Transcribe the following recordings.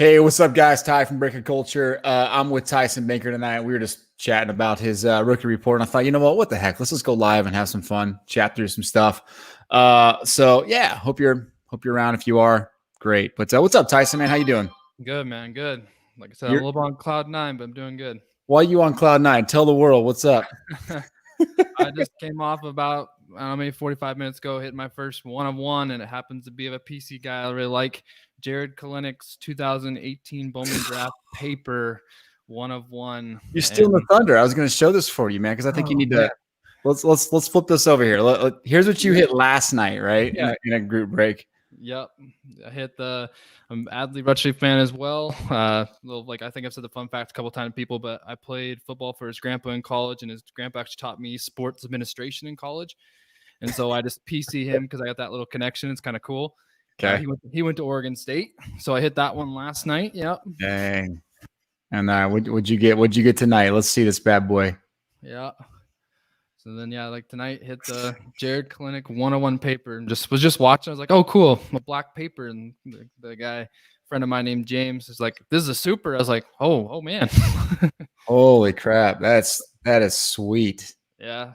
Hey, what's up, guys? Ty from Breaker Culture. I'm with Tyson Banker tonight. We were just chatting about his rookie report, and I thought, you know what the heck? Let's just go live and have some fun, chat through some stuff. So yeah, hope you're around. If you are, great. But what's up, Tyson? Man, how you doing? Good, man. Good. Like I said, I'm a little on cloud nine, but I'm doing good. Why are you on cloud nine? Tell the world what's up. I just came off about, I don't know, maybe 45 minutes ago, hitting my first one-of-one, and it happens to be of a PC guy I really like, Jared Kalenich's 2018 Bowman Draft paper, one-of-one. You're still in the thunder. I was going to show this for you, man, because I think you need to. Let's flip this over here. Here's what you hit last night, right? Yeah. In a group break. Yep, I hit I'm Adley Rutschley fan as well. I think I've said the fun fact a couple times to people, but I played football for his grandpa in college, and his grandpa actually taught me sports administration in college, and so I just PC him because I got that little connection. It's kind of cool. Okay. He went to Oregon State, so I hit that one last night. Yep. Dang. And what'd you get? What'd you get tonight? Let's see this bad boy. Yeah. So then, like tonight, hit the Jared Kalenic 101 paper and was just watching. I was like, oh, cool, a black paper. And the guy, friend of mine named James, is like, this is a super. I was like, oh man. Holy crap. That is sweet. Yeah.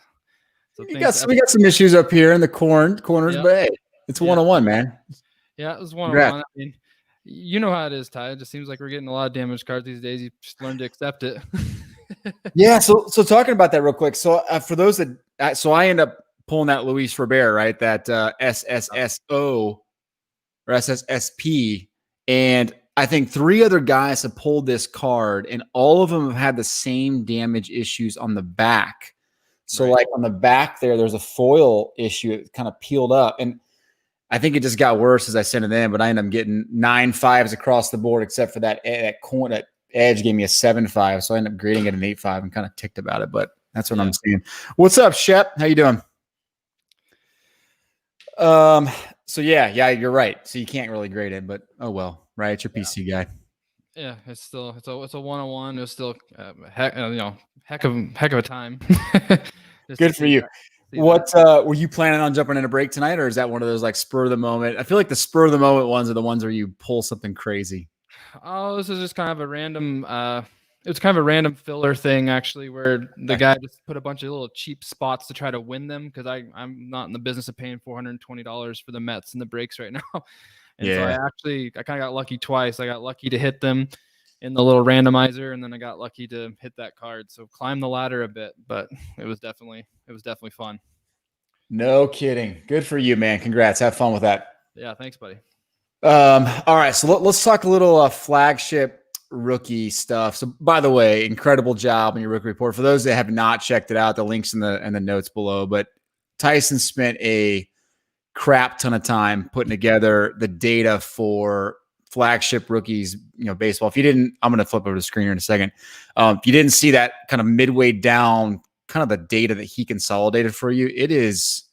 So we got some issues up here in the corners, yep. But hey, it's 101, man. Yeah, it was 101. I mean, you know how it is, Ty. It just seems like we're getting a lot of damaged cards these days. You just learn to accept it. Yeah. So talking about that real quick. So for those that, so I end up pulling that Luis Robert, right? That SSSO or SSSP. And I think 3 other guys have pulled this card, and all of them have had the same damage issues on the back. So like on the back there's a foil issue. It kind of peeled up. And I think it just got worse as I sent it in, but I ended up getting 9 5s across the board, except for that corner, that edge gave me a 7-5. So I ended up grading it an 8-5 and kind of ticked about it, but that's what I'm seeing. What's up, Shep? How you doing? So yeah, you're right. So you can't really grade it, but oh well, right? It's your PC guy. Yeah, it's a 101. It was still heck of a time. Good for you. What were you planning on jumping in a break tonight, or is that one of those like spur of the moment? I feel like the spur of the moment ones are the ones where you pull something crazy. Oh, this is just kind of a random. It was kind of a random filler thing, actually, where the guy just put a bunch of little cheap spots to try to win them, because I'm not in the business of paying $420 for the Mets and the breaks right now. And so I kind of got lucky twice. I got lucky to hit them in the little randomizer, and then I got lucky to hit that card. So climb the ladder a bit, but it was definitely fun. No kidding. Good for you, man. Congrats. Have fun with that. Yeah, thanks, buddy. All right, so let's talk a little flagship rookie stuff. So, by the way, incredible job on your rookie report. For those that have not checked it out, the links in the notes below. But Tyson spent a crap ton of time putting together the data for flagship rookies, baseball. If you didn't, I'm going to flip over the screen here in a second. If you didn't see that kind of midway down, kind of the data that he consolidated for you, it is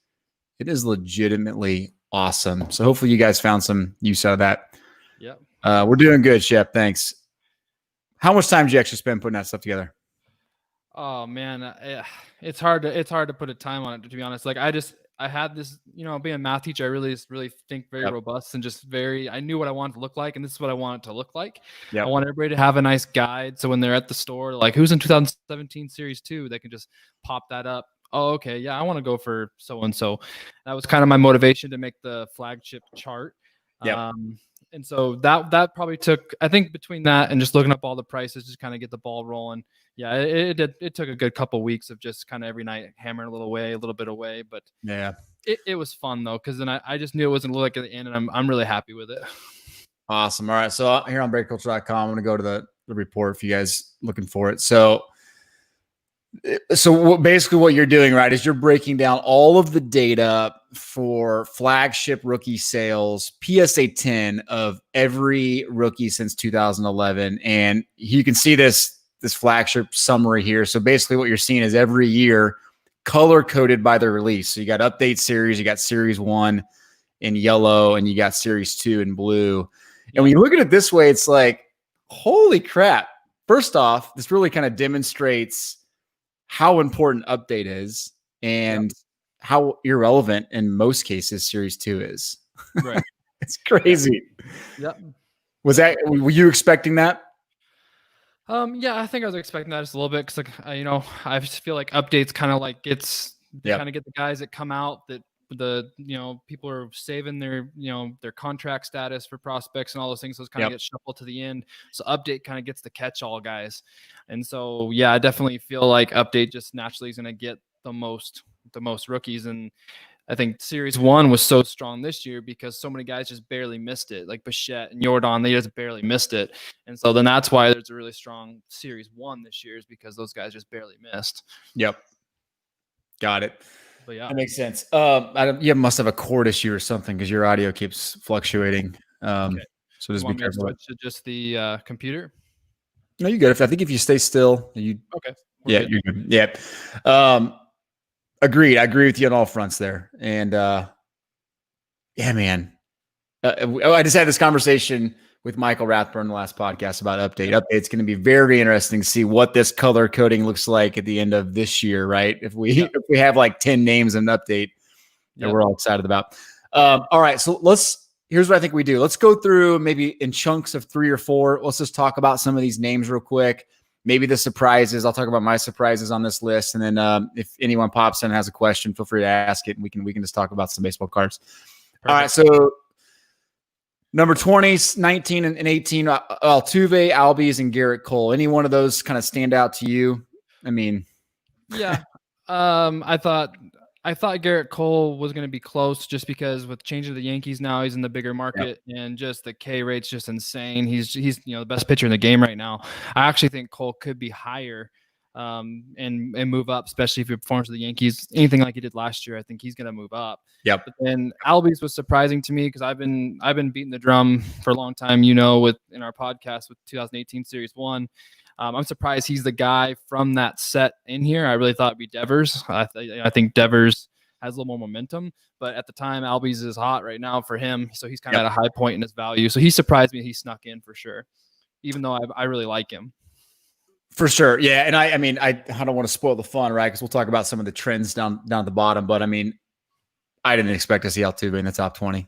legitimately awesome. So hopefully you guys found some use out of that. Yeah. We're doing good, Shep. Thanks. How much time did you actually spend putting that stuff together? Oh man, it's hard to put a time on it, to be honest. Like I had this, being a math teacher, I really think very robust and just I knew what I wanted to look like, and this is what I want it to look like. I want everybody to have a nice guide, so when they're at the store, like who's in 2017 Series 2, they can just pop that up. Oh, okay, yeah, I want to go for so-and-so. That was kind of my motivation to make the flagship chart. And so that probably took, I think between that and just looking up all the prices, just kind of get the ball rolling. Yeah, it took a good couple of weeks of just kind of every night hammering a little bit away. But yeah, it was fun though, because then I just knew it wasn't like at the end, and I'm really happy with it. Awesome. All right, so here on breakculture.com, I'm going to go to the report for you guys looking for it. So basically what you're doing, right, is you're breaking down all of the data for flagship rookie sales, PSA 10 of every rookie since 2011. And you can see this flagship summary here. So basically what you're seeing is every year color coded by the release. So you got update series, you got series 1 in yellow, and you got series 2 in blue. And when you look at it this way, it's like, holy crap. First off, this really kind of demonstrates how important update is and how irrelevant in most cases series 2 is. Right. It's crazy. Yep. Were you expecting that? Yeah, I think I was expecting that just a little bit because, like, I just feel like updates kind of like kind of get the guys that come out that people are saving their contract status for prospects and all those things. Those kind of get shuffled to the end. So update kind of gets the catch-all guys. And so, yeah, I definitely feel like update just naturally is going to get the most rookies. And I think Series 1 was so strong this year because so many guys just barely missed it. Like Bichette and Jordan, they just barely missed it. And so then that's why there's a really strong Series 1 this year, is because those guys just barely missed. Yep. Got it. But yeah. That makes sense. You must have a cord issue or something because your audio keeps fluctuating. Okay. So just be careful. Switch to just the computer? No, you're good. I think if you stay still, okay. You're good. Yeah. Agreed. I agree with you on all fronts there. And yeah, man. I just had this conversation with Michael Rathburn the last podcast about update. Update's going to be very interesting to see what this color coding looks like at the end of this year, right? If we have like 10 names in an update that we're all excited about. All right. So here's what I think we do. Let's go through maybe in chunks of 3 or 4. Let's just talk about some of these names real quick. Maybe the surprises. I'll talk about my surprises on this list. And then if anyone pops in and has a question, feel free to ask it. And we can just talk about some baseball cards. Perfect. All right. So number 20, 19, and 18, Altuve, Albies, and Garrett Cole. Any one of those kind of stand out to you? I mean. Yeah. I thought Garrett Cole was going to be close just because with changing to the Yankees now, he's in the bigger market and just the K rate's just insane. He's the best pitcher in the game right now. I actually think Cole could be higher and move up, especially if he performs for the Yankees. Anything like he did last year, I think he's going to move up. Yep. But then Albies was surprising to me because I've been beating the drum for a long time, in our podcast with 2018 Series 1. I'm surprised he's the guy from that set in here. I really thought it'd be Devers. I think Devers has a little more momentum, but at the time, Albies is hot right now for him, so he's kind of at a high point in his value. So he surprised me. He snuck in for sure, even though I really like him. For sure, yeah. And I mean, I don't want to spoil the fun, right? Because we'll talk about some of the trends down at the bottom. But I mean, I didn't expect to see Altuve in the top 20.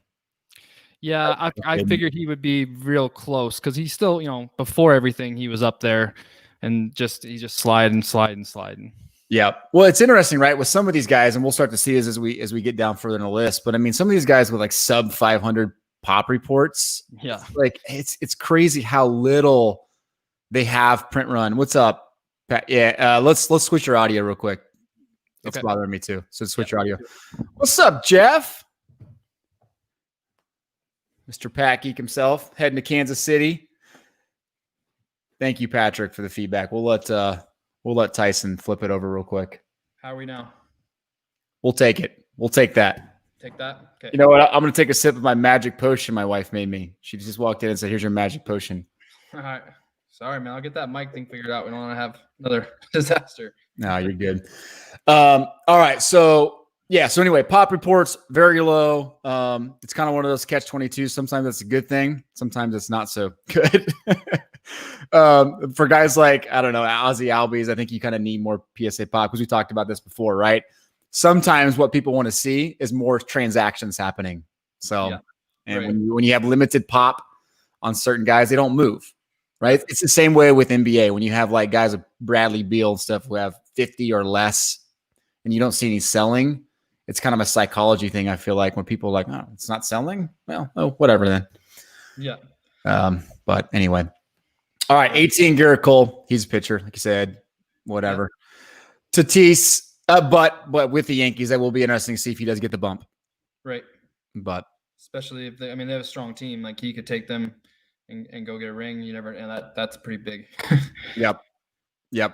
Yeah, I figured he would be real close because he's still, before everything, he was up there, and he's just sliding. Yeah. Well, it's interesting, right? With some of these guys, and we'll start to see this as we get down further in the list. But I mean, some of these guys with like sub 500 pop reports, like it's crazy how little they have print run. What's up, Pat? Yeah. Let's switch your audio real quick. It's bothering me too. So switch your audio. What's up, Jeff? Mr. Pat Geek himself heading to Kansas City. Thank you, Patrick, for the feedback. We'll let Tyson flip it over real quick. How are we now? We'll take it. We'll take that. Take that? Okay. You know what? I'm going to take a sip of my magic potion my wife made me. She just walked in and said, "Here's your magic potion." All right. Sorry, man. I'll get that mic thing figured out. We don't want to have another disaster. No, you're good. All right. So anyway, pop reports, very low. It's kind of one of those catch-22. Sometimes that's a good thing. Sometimes it's not so good. For guys like, I don't know, Ozzy Albies, I think you kind of need more PSA pop because we talked about this before, right? Sometimes what people want to see is more transactions happening. So, when you have limited pop on certain guys, they don't move, right? It's the same way with NBA. When you have like guys like Bradley Beal and stuff who have 50 or less and you don't see any selling, it's kind of a psychology thing. I feel like when people are like, "Oh, it's not selling." Well, whatever then. Yeah. But anyway. All right. 18 Garrett Cole. He's a pitcher, like you said, whatever. Yeah. Tatis. But with the Yankees, that will be interesting to see if he does get the bump. Right. But especially if they have a strong team, like he could take them and go get a ring. That's pretty big. Yep. Yeah.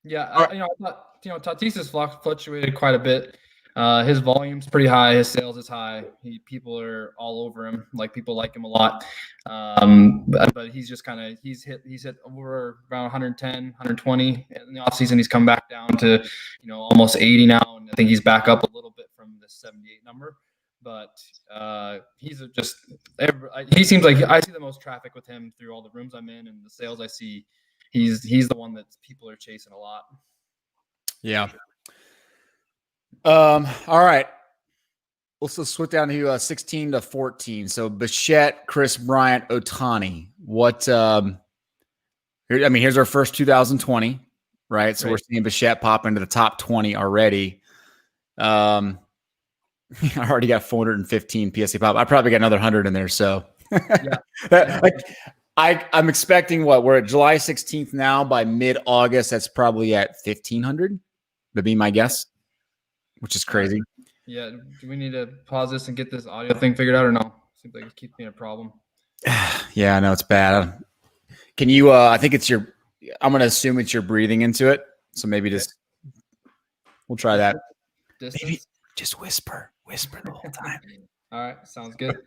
I thought, Tatis has fluctuated quite a bit. His volume's pretty high. His sales is high. People are all over him. Like people like him a lot. But he's just he's hit over around 110, 120 in the offseason. He's come back down to, almost 80 now. And I think he's back up a little bit from the 78 number. But he seems like I see the most traffic with him through all the rooms I'm in and the sales I see. He's the one that people are chasing a lot. Yeah. All right. Let's switch down to 16 to 14. So Bichette, Chris Bryant, Ohtani. What? Here's our first 2020, right? So we're seeing Bichette pop into the top 20 already. I already got 415 PSA pop. I probably got another 100 in there. So I'm expecting what? We're at July 16th now. By mid-August, that's probably at 1,500. That'd be my guess, which is crazy. Yeah. Do we need to pause this and get this audio thing figured out or no? Seems like it keeps being a problem. Yeah, I know it's bad. Can you, I think it's I'm going to assume it's your breathing into it. So maybe we'll try that. Maybe just whisper the whole time. All right. Sounds good.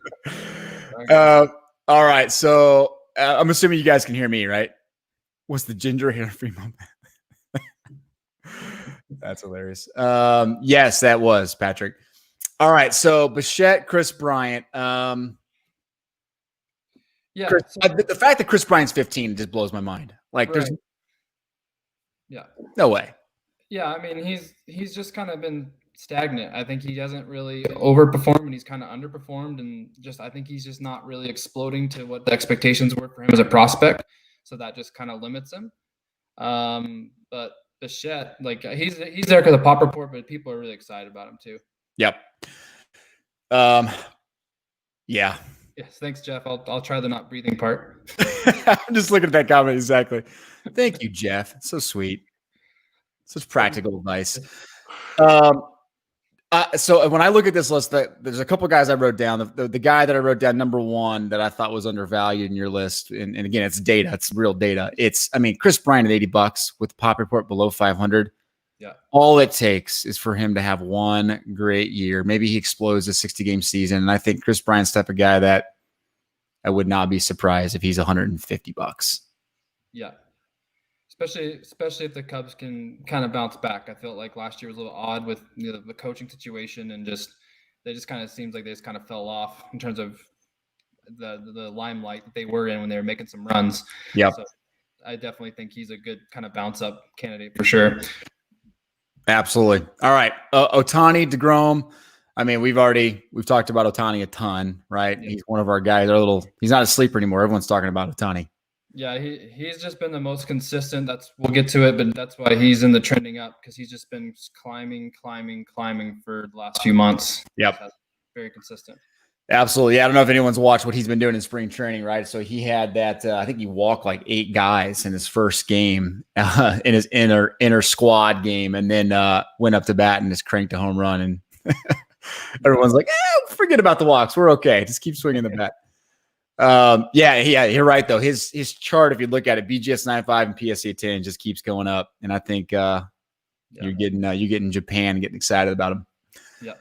All right. So I'm assuming you guys can hear me, right? What's the ginger hair Freeman? That's hilarious. Yes, that was Patrick. All right. So Bichette, Chris Bryant. The fact that Chris Bryant's 15 just blows my mind. Like, there's no way. Yeah, I mean, he's just kind of been stagnant. I think he hasn't really overperformed, and he's kind of underperformed, and I think he's just not really exploding to what the expectations were for him as a prospect. So that just kind of limits him. But Bichette, like, he's there because of Pop Report, but people are really excited about him too. Yep. Yeah. Yes, thanks, Jeff. I'll try the not breathing part. I'm just looking at that comment exactly. Thank you, Jeff. It's so sweet. Such practical advice. So when I look at this list, there's a couple of guys I wrote down. The guy that I wrote down number one that I thought was undervalued in your list, and again, it's data. It's real data. Chris Bryant at $80 with Pop Report below 500. Yeah. All it takes is for him to have one great year. Maybe he explodes a 60-game season. And I think Chris Bryant's the type of guy that I would not be surprised if he's $150. Yeah. Especially if the Cubs can kind of bounce back. I felt like last year was a little odd with the coaching situation, and they just kind of seems like they just kind of fell off in terms of the limelight that they were in when they were making some runs. Yeah. So I definitely think he's a good kind of bounce up candidate for sure. Absolutely. All right. Ohtani, DeGrom. I mean, we've talked about Ohtani a ton, right? Yeah. He's one of our guys. He's not a sleeper anymore. Everyone's talking about Ohtani. Yeah, he's just been the most consistent. We'll get to it, but that's why he's in the trending up, because he's just been climbing for the last few months. Yep. Very consistent. Absolutely. Yeah, I don't know if anyone's watched what he's been doing in spring training, right? So he had that, I think he walked like 8 guys in his first game, in his inner squad game, and then went up to bat and just cranked a home run. And everyone's like, forget about the walks. We're okay. Just keep swinging the bat. Yeah, you're right, though. His chart, if you look at it, BGS 9.5 and PSA 10 just keeps going up. And I think you're getting Japan getting excited about him. Yeah.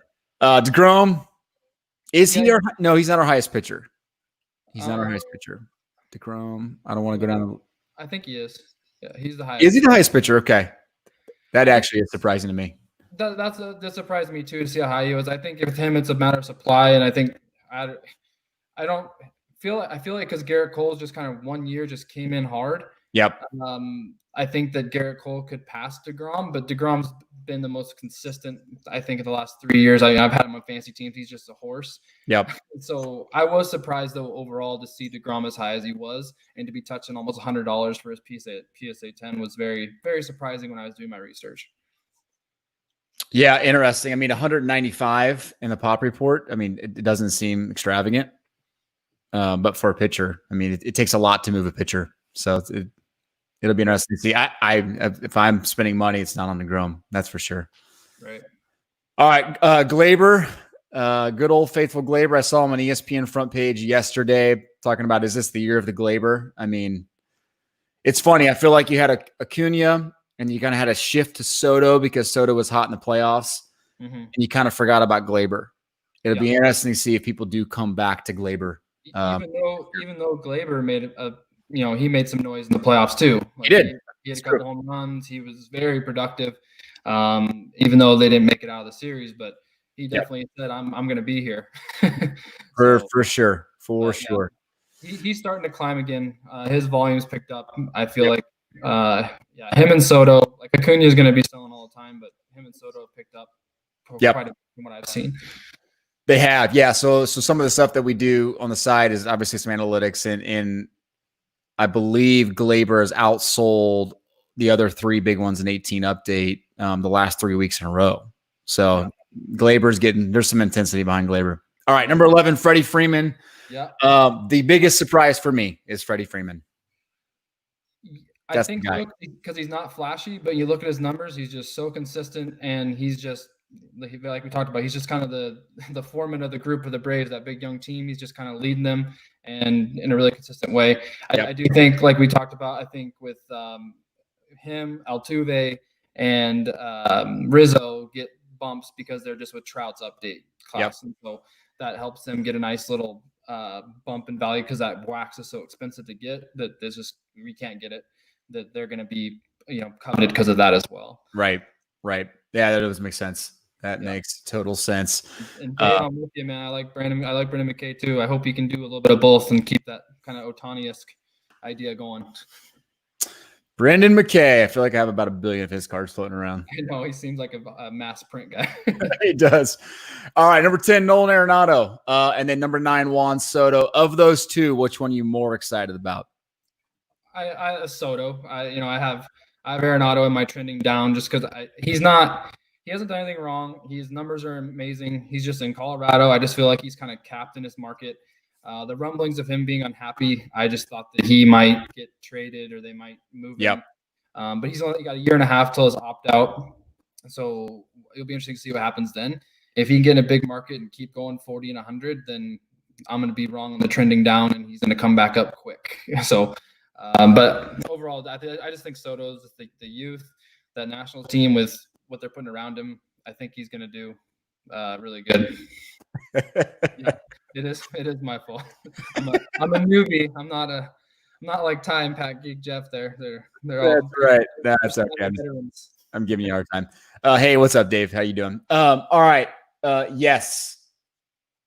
DeGrom. Is he no, he's not our highest pitcher. He's not our highest pitcher. DeGrom. I don't want to go down. I think he is. Yeah, he's the highest. Is he the highest pitcher? Okay. That actually is surprising to me. That surprised me too, to see how high he was. I think with him, it's a matter of supply. And I think I feel like because Garrett Cole's just kind of 1 year just came in hard. Yep. I think that Garrett Cole could pass DeGrom, but DeGrom's been the most consistent, I think, in the last 3 years. I've had him on fantasy teams. He's just a horse. Yep. So I was surprised, though, overall to see DeGrom as high as he was, and to be touching almost $100 for his PSA 10 was very, very surprising when I was doing my research. Yeah, interesting. I mean, 195 in the Pop Report. I mean, it doesn't seem extravagant, but for a pitcher, I mean, it takes a lot to move a pitcher. So it'll be interesting to see. If I'm spending money, it's not on DeGrom. That's for sure. Right. All right. Gleyber, good old faithful Gleyber. I saw him on ESPN front page yesterday talking about, is this the year of the Gleyber? I mean, it's funny. I feel like you had Acuna and you kind of had a shift to Soto because Soto was hot in the playoffs, and you kind of forgot about Gleyber. It'll be interesting to see if people do come back to Gleyber. Even though Gleyber he made some noise in the playoffs too. Like he did. He had a couple home runs. He was very productive, even though they didn't make it out of the series. But he definitely said, "I'm going to be here." For sure. Sure. He's starting to climb again. His volume's picked up. I feel like, him and Soto, like Acuna is going to be selling all the time, but him and Soto have picked up quite a bit from what I've seen. They have, yeah. So some of the stuff that we do on the side is obviously some analytics, and I believe Gleyber has outsold the other three big ones in 18 update the last 3 weeks in a row. So Gleyber's there's some intensity behind Gleyber. All right, number 11, Freddie Freeman. Yeah. The biggest surprise for me is Freddie Freeman. I think because he's not flashy, but you look at his numbers, he's just so consistent, and he's just like we talked about, he's just kind of the foreman of the group of the Braves, that big young team. He's just kind of leading them, and in a really consistent way. I do think, like we talked about, I think with him, Altuve, and Rizzo get bumps because they're just with Trout's update class, and so that helps them get a nice little bump in value because that wax is so expensive to get that there's just we can't get it. That they're going to be, coveted because of that as well. Right. Yeah, that does make sense. That makes total sense. And Dave, I'm with you, man. I like Brandon McKay too. I hope he can do a little bit of both and keep that kind of Ohtani-esque idea going. Brendan McKay. I feel like I have about 1 billion of his cards floating around. I know, he seems like a mass print guy. He does. All right, number 10, Nolan Arenado. And then number 9, Juan Soto. Of those two, which one are you more excited about? I Soto. I have Arenado in my trending down just because he hasn't done anything wrong. His numbers are amazing. He's just in Colorado. I just feel like he's kind of capped in his market. The rumblings of him being unhappy, I just thought that he might get traded or they might move him. But he's only got 1.5 years till his opt out. So it'll be interesting to see what happens then. If he can get in a big market and keep going 40 and 100, then I'm going to be wrong on the trending down and he's going to come back up quick. So, but overall, I just think Soto's the youth, that national team with what they're putting around him. I think he's going to do really good. It is my fault. I'm a newbie. I'm not like Ty and Pat Geek Jeff. They're all. That's right. That's okay. I'm giving you a hard time. Hey, what's up, Dave? How you doing? All right. Yes,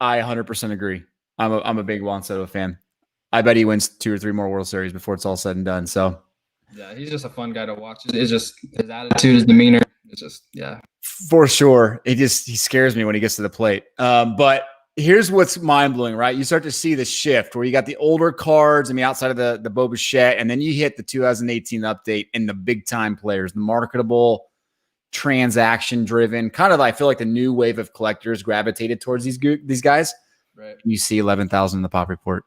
I 100% agree. I'm a big Juan Soto fan. I bet he wins 2 or 3 more World Series before it's all said and done. So, yeah, he's just a fun guy to watch. It's just his attitude, his demeanor. It's just, for sure. He scares me when he gets to the plate. But here's what's mind blowing, right? You start to see the shift where you got the older cards and the outside of the Bo Bichette, and then you hit the 2018 update and the big time players, the marketable, transaction driven, kind of. I feel like the new wave of collectors gravitated towards these guys. Right. You see 11,000 in the pop report.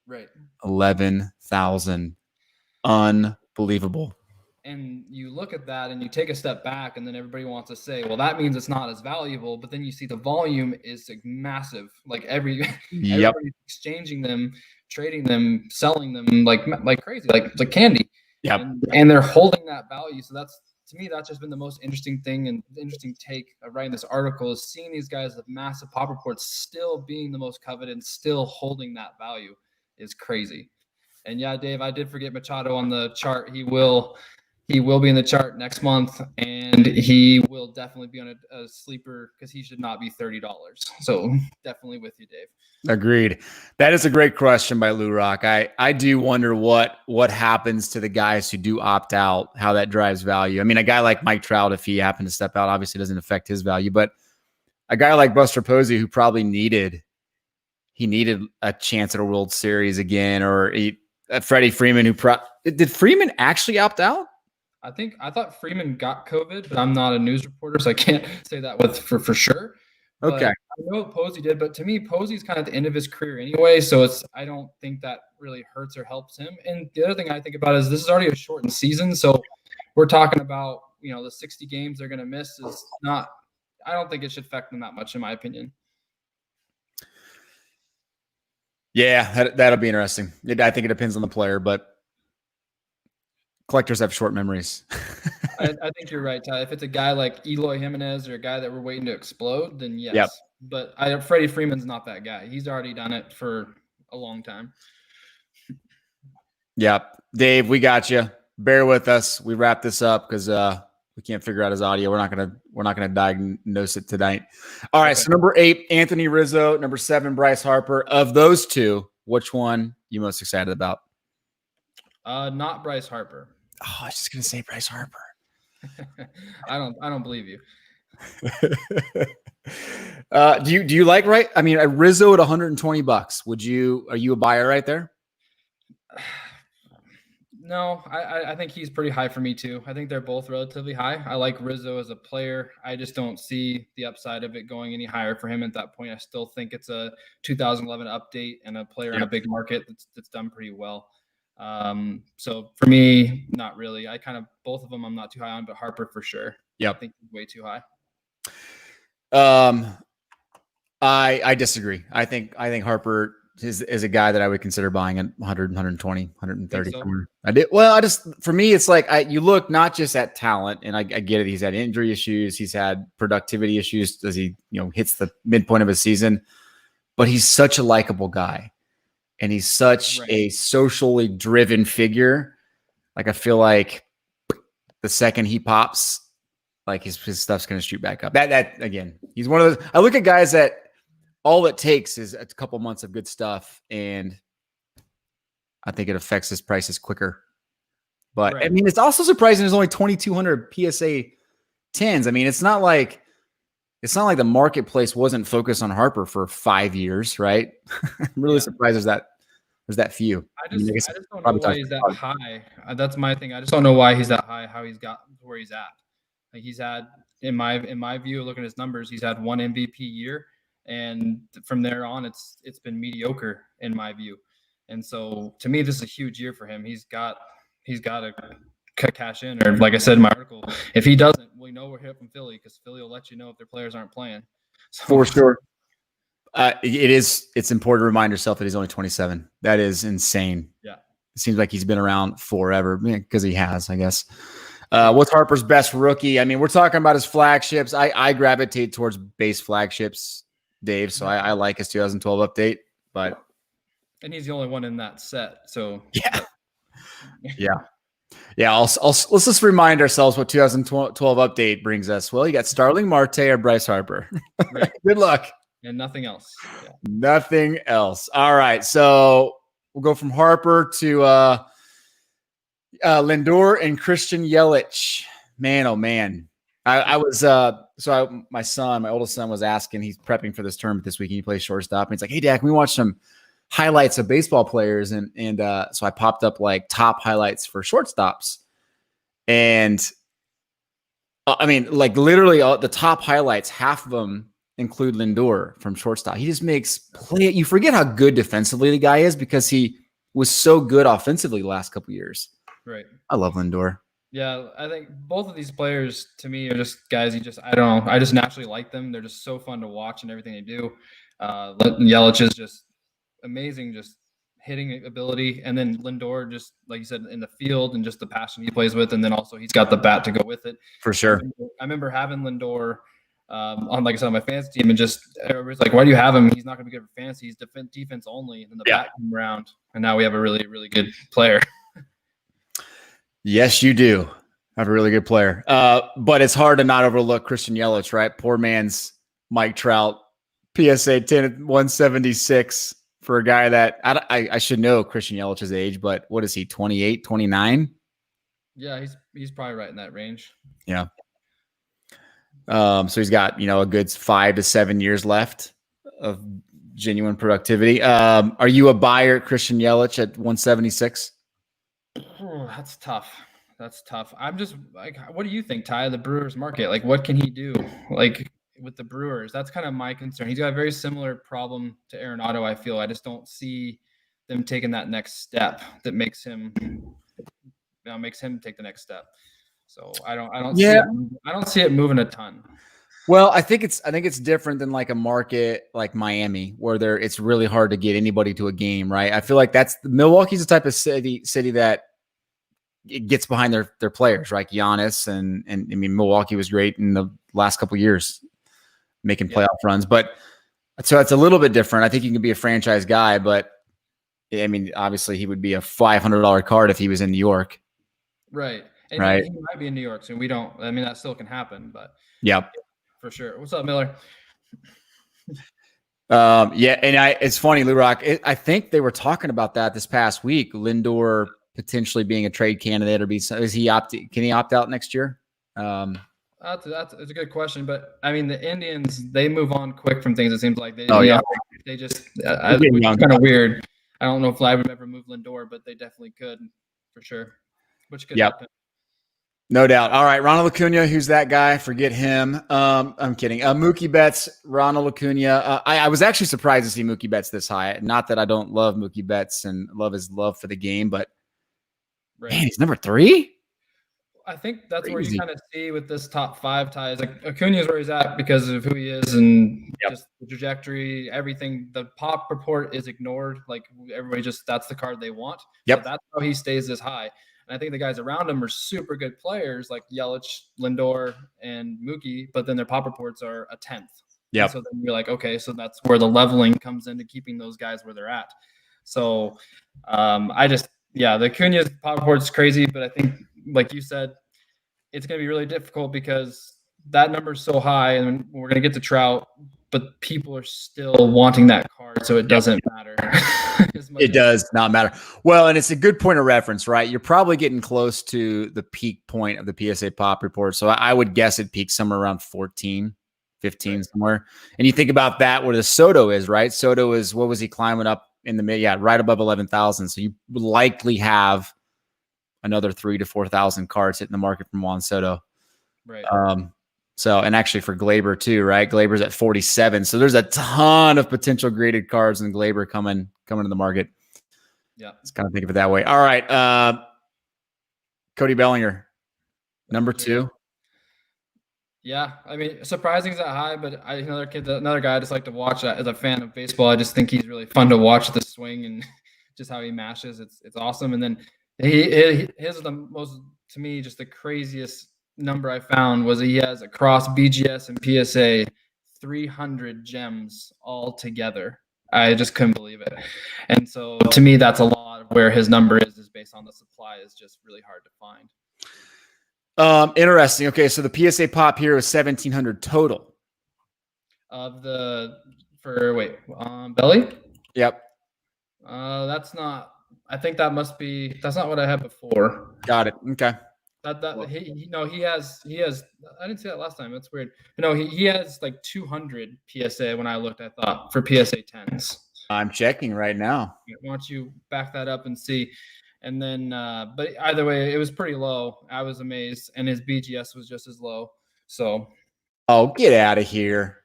Right. 11,000. Unbelievable. And you look at that and you take a step back, and then everybody wants to say, well, that means it's not as valuable. But then you see the volume is massive. Like everybody's exchanging them, trading them, selling them like crazy, like candy. Yep. And they're holding that value. So to me, that's just been the most interesting thing and interesting take of writing this article is seeing these guys with massive pop reports still being the most coveted and still holding that value is crazy. And yeah, Dave, I did forget Machado on the chart. He will be in the chart next month, and he will definitely be on a sleeper because he should not be $30. So definitely with you, Dave. Agreed. That is a great question by Lou Rock. I do wonder what happens to the guys who do opt out, how that drives value. I mean, a guy like Mike Trout, if he happened to step out, obviously doesn't affect his value, but a guy like Buster Posey who probably needed a chance at a World Series again, or Freddie Freeman did Freeman actually opt out? I thought Freeman got COVID, but I'm not a news reporter, so I can't say that for sure. Okay. But I know Posey did, but to me, Posey's kind of at the end of his career anyway, so I don't think that really hurts or helps him. And the other thing I think about is this is already a shortened season, so we're talking about the 60 games they're going to miss is not. I don't think it should affect them that much, in my opinion. Yeah, that'll be interesting. I think it depends on the player, but collectors have short memories. I think you're right, Ty. If it's a guy like Eloy Jimenez or a guy that we're waiting to explode, then yes. Yep. But Freddie Freeman's not that guy. He's already done it for a long time. Yep. Dave, we got you. Bear with us. We wrap this up because we can't figure out his audio. We're not gonna diagnose it tonight. All right. Okay. So number 8, Anthony Rizzo. Number 7, Bryce Harper. Of those two, which one you most excited about? Not Bryce Harper. Oh, I was just gonna say Bryce Harper. I don't believe you. Do you like right? I mean, a Rizzo at $120. Are you a buyer right there? No, I think he's pretty high for me too. I think they're both relatively high. I like Rizzo as a player. I just don't see the upside of it going any higher for him at that point. I still think it's a 2011 update and a player in a big market that's done pretty well. So for me, not really. Both of them I'm not too high on, but Harper for sure. Yep. I think he's way too high. I disagree. I think Harper is a guy that I would consider buying at 100, 120, 130. So? For me, it's like you look not just at talent, and I get it. He's had injury issues. He's had productivity issues as he hits the midpoint of his season, but he's such a likable guy, and he's such a socially driven figure. Like I feel like the second he pops, like his stuff's going to shoot back up. That again, he's one of those. I look at guys that all it takes is a couple months of good stuff, and I think it affects his prices quicker. But I mean, it's also surprising there's only 2,200 PSA 10s. I mean, it's not like the marketplace wasn't focused on Harper for 5 years, right? I'm really surprised there's that few. I just don't know why he's that high. That's my thing. I just don't know why he's that high. How he's got where he's at. Like he's had, in my view, looking at his numbers, he's had one MVP year. And from there on, it's been mediocre in my view. And so to me, this is a huge year for him. He's got to cash in, or like I said in my article, if he doesn't, we know we're here from Philly because Philly will let you know if their players aren't playing. So, for sure. It's important to remind yourself that he's only 27. That is insane. Yeah. It seems like he's been around forever because he has, I guess. What's Harper's best rookie? I mean, we're talking about his flagships. I gravitate towards base flagships, Dave. So I like his 2012 update, and he's the only one in that set. So yeah. Let's just remind ourselves what 2012 update brings us. Well, you got Starling Marte or Bryce Harper. Right. Good luck. And nothing else. Yeah. Nothing else. All right. So we'll go from Harper to Lindor and Christian Yelich. Man, oh man. My oldest son was asking, he's prepping for this tournament this week. He plays shortstop. And he's like, hey, Dad, can we watch some highlights of baseball players? And so I popped up like top highlights for shortstops. And I mean, like literally the top highlights, half of them include Lindor from shortstop. He just makes play. You forget how good defensively the guy is because he was so good offensively the last couple of years. Right. I love Lindor. Yeah, I think both of these players to me are just guys I don't know. I just naturally like them. They're just so fun to watch and everything they do. Yelich is just amazing, just hitting ability. And then Lindor, just like you said, in the field and just the passion he plays with. And then also he's got the bat to go with it. For sure. I remember having Lindor on, like I said, on my fantasy team, and just everybody's like, why do you have him? He's not going to be good for fantasy. He's defense only. And then the bat came around, and now we have a really, really good player. Yes, you do have a really good player. But it's hard to not overlook Christian Yelich, right? Poor man's Mike Trout, PSA 10 at 176 for a guy that I should know Christian Yelich's age, but what is he, 28, 29? Yeah, he's probably right in that range. Yeah. So he's got, a good 5 to 7 years left of genuine productivity. Are you a buyer, Christian Yelich at 176? That's tough. I'm just like, what do you think, Ty? The Brewers market, like, what can he do? Like with the Brewers, that's kind of my concern. He's got a very similar problem to Arenado. I feel I just don't see them taking that next step that makes him take the next step. So I don't see it moving a ton. Well, I think it's different than like a market like Miami where it's really hard to get anybody to a game, right? I feel like Milwaukee's the type of city that it gets behind their players, right? Giannis and I mean Milwaukee was great in the last couple of years making playoff runs, but so it's a little bit different. I think you can be a franchise guy, but I mean obviously he would be a $500 card if he was in New York, right? And right. He might be in New York, so we don't. I mean that still can happen, but yep. For sure. What's up, Miller? And it's funny, Lou Rock. I think they were talking about that this past week. Lindor potentially being a trade candidate, or can he opt out next year? That's a good question, but I mean the Indians, they move on quick from things. It seems like they they just which is kind of weird. I don't know if I would ever move Lindor, but they definitely could for sure, which could happen. No doubt. All right, Ronald Acuna, who's that guy? Forget him. I'm kidding. Mookie Betts, Ronald Acuna. I was actually surprised to see Mookie Betts this high. Not that I don't love Mookie Betts and love his love for the game, but man, he's number 3. I think that's where you kind of see with this top 5 ties. Like Acuna is where he's at because of who he is and just the trajectory, everything. The pop report is ignored. Like everybody that's the card they want. Yep. So that's how he stays this high. And I think the guys around him are super good players like Yelich, Lindor, and Mookie, but then their pop reports are a 10th. Yeah. So then you're like, okay, so that's where the leveling comes into keeping those guys where they're at. So the Acuna's pop report is crazy, but I think, like you said, it's going to be really difficult because that number is so high, and we're going to get to Trout, but people are still wanting that card, so it doesn't matter. It does not matter. Well, and it's a good point of reference, right? You're probably getting close to the peak point of the PSA pop report. So I would guess it peaks somewhere around 14, 15 somewhere. And you think about that where the Soto is, right? Soto is, what was he climbing up in the mid? Yeah, right above 11,000. So you would likely have another 3,000 to 4,000 cards hitting the market from Juan Soto. Right. So, and actually for Gleyber too, right? Gleyber's at 47. So there's a ton of potential graded cards in Gleyber coming to the market. Yeah. Let's kind of think of it that way. All right. Cody Bellinger, number 2. Yeah. I mean, surprising is that high, but another guy I just like to watch as a fan of baseball. I just think he's really fun to watch the swing and just how he mashes. It's awesome. And then his is the most, to me, just the craziest number I found was he has across BGS and PSA 300 gems all together. I just couldn't believe it. And so to me, that's a lot of where his number is based on the supply is just really hard to find. Interesting. Okay, so the PSA pop here is 1,700 total. Of Belly? Yep. That's not. I think that's not what I had before. Got it. Okay. He has. I didn't see that last time. That's weird. No, he has like 200 PSA when I looked. I thought for PSA 10s. I'm checking right now. Why don't you back that up and see? And then, but either way, it was pretty low. I was amazed, and his BGS was just as low. So, oh, get out of here!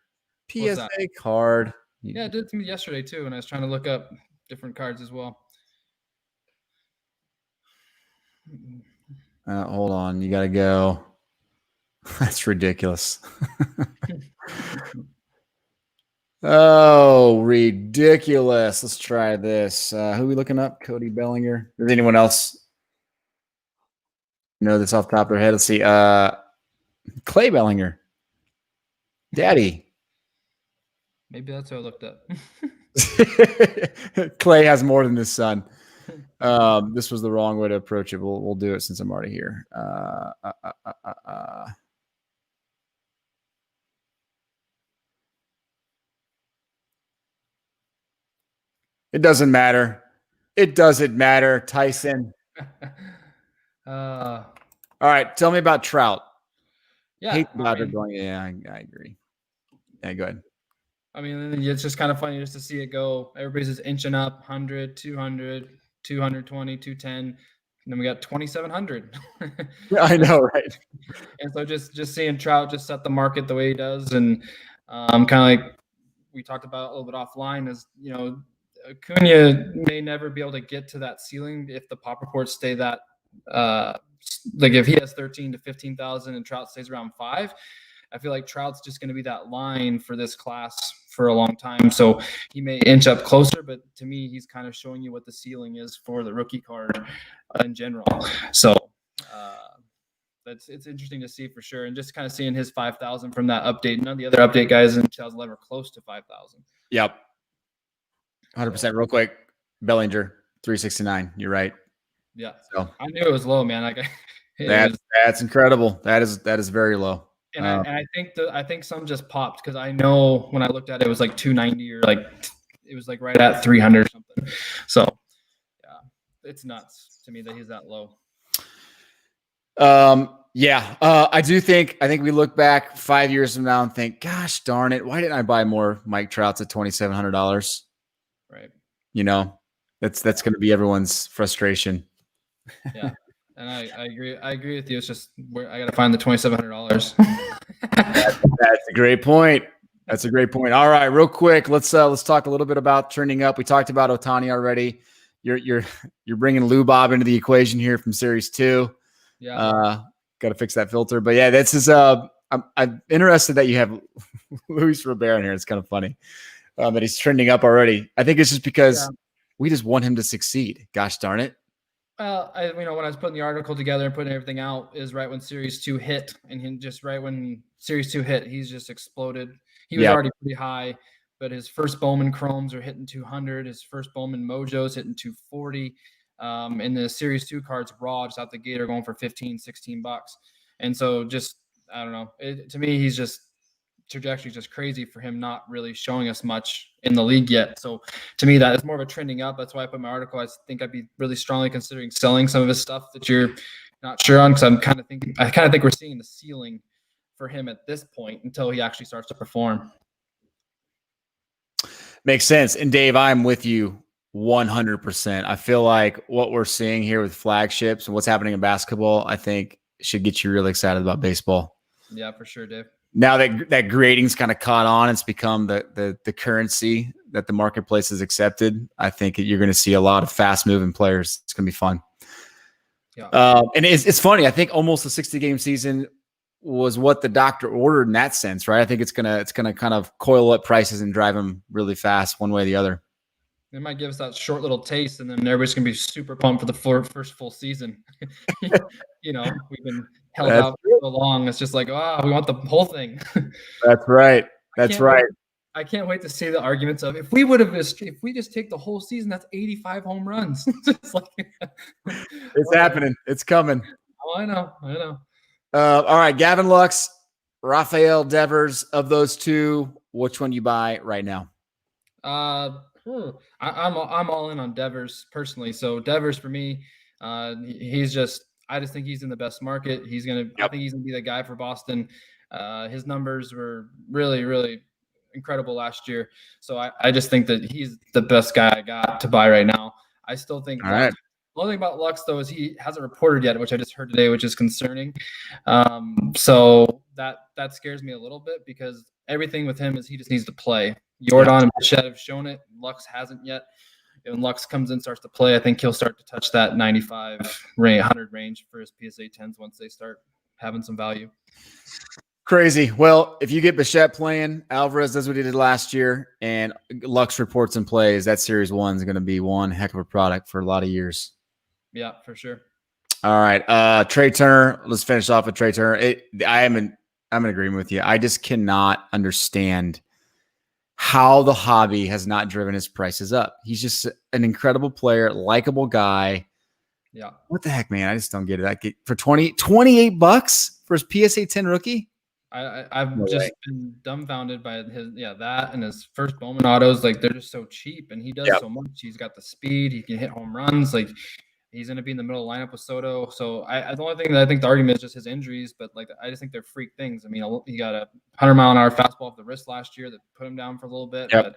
PSA card. Yeah, it did to me yesterday too, and I was trying to look up different cards as well. Hold on, you got to go. That's ridiculous. Oh, ridiculous. Let's try this. Who are we looking up? Cody Bellinger. Does anyone else know this off the top of their head? Let's see. Clay Bellinger. Daddy. Maybe that's who I looked up. Clay has more than his son. This was the wrong way to approach it. We'll do it since I'm already here. It doesn't matter. It doesn't matter, Tyson. All right, tell me about Trout. Yeah, I agree. Yeah, go ahead. I mean, it's just kind of funny just to see it go. Everybody's just inching up 100, 200, 220, 210. And then we got 2,700. I know, right? And so just seeing Trout just set the market the way he does. And kind of like we talked about a little bit offline is, Acuna may never be able to get to that ceiling if the pop reports stay that like if he has 13 to 15,000 and Trout stays around 5, I feel like Trout's just going to be that line for this class for a long time. So he may inch up closer, but to me, he's kind of showing you what the ceiling is for the rookie card in general. So it's interesting to see for sure. And just kind of seeing his 5,000 from that update. None of the other update guys in 2011 were close to 5,000. Yep. 100%. Real quick, Bellinger 369. You're right. Yeah. So I knew it was low, man. That's incredible. That is very low. And I think some just popped because I know when I looked at it, it was like 290 or it was like right at 300 or something. So yeah, it's nuts to me that he's that low. Yeah, I think we look back 5 years from now and think, gosh darn it, why didn't I buy more Mike Trouts at $2,700? Right. You know, that's going to be everyone's frustration. Yeah. And I agree. I agree with you. It's just where I got to find the $2,700. That's a great point. That's a great point. All right, real quick, let's talk a little bit about trending up. We talked about Ohtani already. You're bringing Lou Bob into the equation here from Series 2. Yeah. Got to fix that filter. But yeah, this is I'm interested that you have Luis Robert in here. It's kind of funny that he's trending up already. I think it's just because we just want him to succeed. Gosh darn it. Well, when I was putting the article together and putting everything out is right when Series 2 hit, and just right when Series 2 hit, he's just exploded. He was already pretty high, but his first Bowman Chromes are hitting 200. His first Bowman Mojos hitting 240. And the Series 2 cards raw just out the gate are going for $15-$16. And so just, I don't know. To me, he's just trajectory is just crazy for him not really showing us much in the league yet. So to me, that is more of a trending up. That's why I put my article. I think I'd be really strongly considering selling some of his stuff that you're not sure on, because I kind of think we're seeing the ceiling for him at this point until he actually starts to perform. Makes sense. And Dave, I'm with you 100%. I feel like what we're seeing here with flagships and what's happening in basketball, I think should get you really excited about baseball. Yeah, for sure, Dave. Now that grading's kind of caught on, it's become the currency that the marketplace has accepted. I think you're going to see a lot of fast moving players. It's going to be fun. Yeah. And it's funny. I think almost a 60-game season was what the doctor ordered in that sense, right? I think it's gonna kind of coil up prices and drive them really fast one way or the other. They might give us that short little taste, and then everybody's gonna be super pumped for the first full season. We've been held out for so long. It's just like, we want the whole thing. That's right. That's right. I can't wait to see the arguments of if we just take the whole season, that's 85 home runs. It's happening. It's coming. Oh, I know. All right, Gavin Lux, Rafael Devers. Of those two, which one you buy right now? I'm all in on Devers personally. So Devers for me, I just think he's in the best market. I think he's gonna be the guy for Boston. His numbers were really, really incredible last year. So I just think that he's the best guy I got to buy right now. I still think. All right. The only thing about Lux, though, is he hasn't reported yet, which I just heard today, which is concerning. So that scares me a little bit, because everything with him is he just needs to play. Jordan and Bichette have shown it. Lux hasn't yet. When Lux comes in, starts to play, I think he'll start to touch that 95, 100 range for his PSA 10s once they start having some value. Crazy. Well, if you get Bichette playing, Alvarez does what he did last year, and Lux reports and plays, that Series 1 is going to be one heck of a product for a lot of years. Yeah, for sure. All right. Trey Turner. Let's finish off with Trey Turner. I'm in agreement with you. I just cannot understand how the hobby has not driven his prices up. He's just an incredible player, likable guy. Yeah. What the heck, man? I just don't get it. I get for $28 for his PSA 10 rookie. I've been dumbfounded by that and his first Bowman autos. Like, they're just so cheap, and he does so much. He's got the speed. He can hit home runs. Like, he's going to be in the middle of the lineup with Soto. So the only thing that I think the argument is just his injuries, but I just think they're freak things. I mean, he got a 100-mile-an-hour fastball off the wrist last year that put him down for a little bit. Yep. But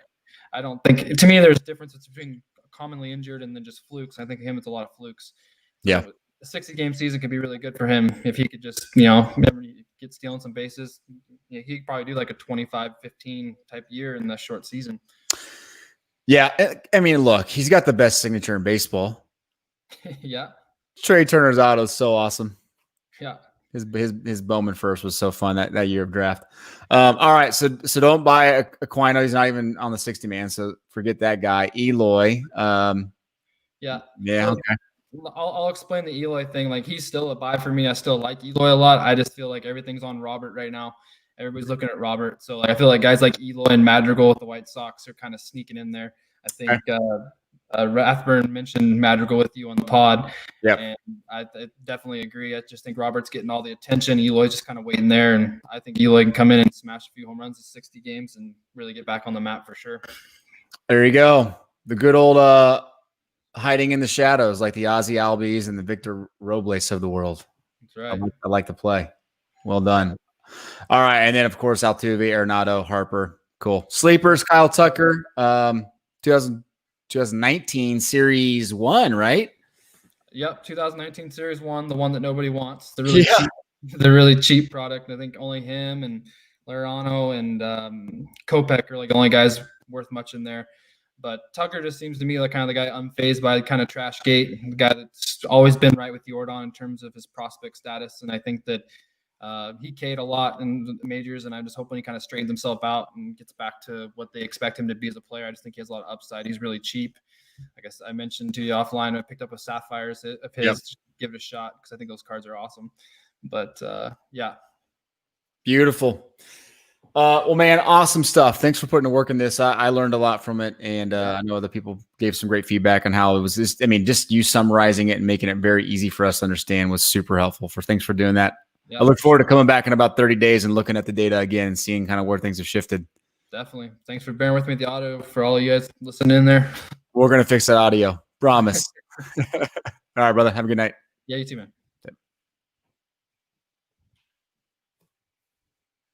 I don't think, to me, there's differences between commonly injured and then just flukes. I think him, it's a lot of flukes. Yeah. So a 60-game season could be really good for him if he could just, get stealing some bases. He could probably do like a 25-15 type year in the short season. Yeah. I mean, look, he's got the best signature in baseball. Yeah. Trey Turner's auto is so awesome. Yeah. His Bowman first was so fun that year of draft. All right. So don't buy Aquino. He's not even on the 60 man. So forget that guy. Eloy. Yeah. Okay. I'll explain the Eloy thing. Like, he's still a buy for me. I still like Eloy a lot. I just feel like everything's on Robert right now. Everybody's looking at Robert. So I feel like guys like Eloy and Madrigal with the White Sox are kind of sneaking in there. I think Rathburn mentioned Madrigal with you on the pod. Yeah. And I definitely agree. I just think Robert's getting all the attention. Eloy's just kind of waiting there. And I think Eloy can come in and smash a few home runs in 60 games and really get back on the map for sure. There you go. The good old hiding in the shadows, like the Ozzy Albies and the Victor Robles of the world. That's right. I like the play. Well done. All right. And then, of course, Altuve, Arenado, Harper. Cool. Sleepers, Kyle Tucker, 2019 Series 1, right? Yep, 2019 Series 1, the one that nobody wants. The really cheap, the really cheap product. I think only him and Liriano and Kopech are like the only guys worth much in there. But Tucker just seems to me like kind of the guy unfazed by kind of trash gate, the guy that's always been right with Jordan in terms of his prospect status. And I think that he K'd a lot in the majors, and I'm just hoping he kind of straightens himself out and gets back to what they expect him to be as a player. I just think he has a lot of upside. He's really cheap. I guess I mentioned to you offline, I picked up a Sapphires of his. Yep. Give it a shot because I think those cards are awesome. But yeah. Beautiful. Well, man, awesome stuff. Thanks for putting the work in this. I learned a lot from it, and I know other people gave some great feedback on how it was. Just you summarizing it and making it very easy for us to understand was super helpful. Thanks for doing that. Yeah, I look forward to coming back in about 30 days and looking at the data again and seeing kind of where things have shifted. Definitely. Thanks for bearing with me with the audio for all you guys listening in there. We're going to fix that audio. Promise. All right, brother. Have a good night. Yeah, you too, man.